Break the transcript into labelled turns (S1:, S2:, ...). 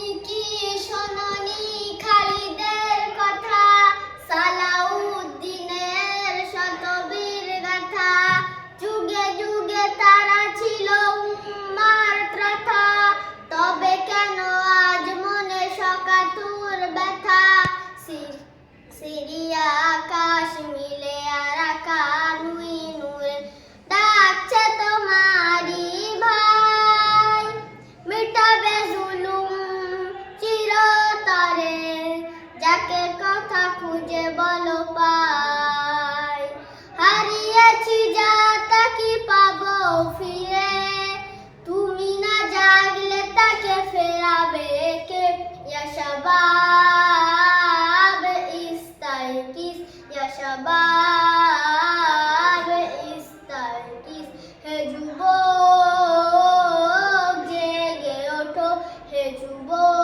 S1: তুমি কি শোনোনি খালিদের কথা, সালাউদ্দিনের শতবীর গাথা? যুগে যুগে তারা ছিল উম্মার ত্রাতা, তবে কেন আজ মনে শোকাতুর ব্যথা? সিরিয়া আকাশ মিলে আর নুই নূরে ডাকছে তোমারি ভাই, মিটাবে জুলুম চিরতরে, যাকে কথা খুঁজে বলো পাই। হারিয়েছি যা তা কি পাবো ফিরে, তুমি না জাগলে তাকে ফেরাবে কে? ইয়া শাবাব ইস্তাইকিস, ইয়া শাবাব ইস্তাইকিস, হে যুবক জেগে ওঠো, হে যুবক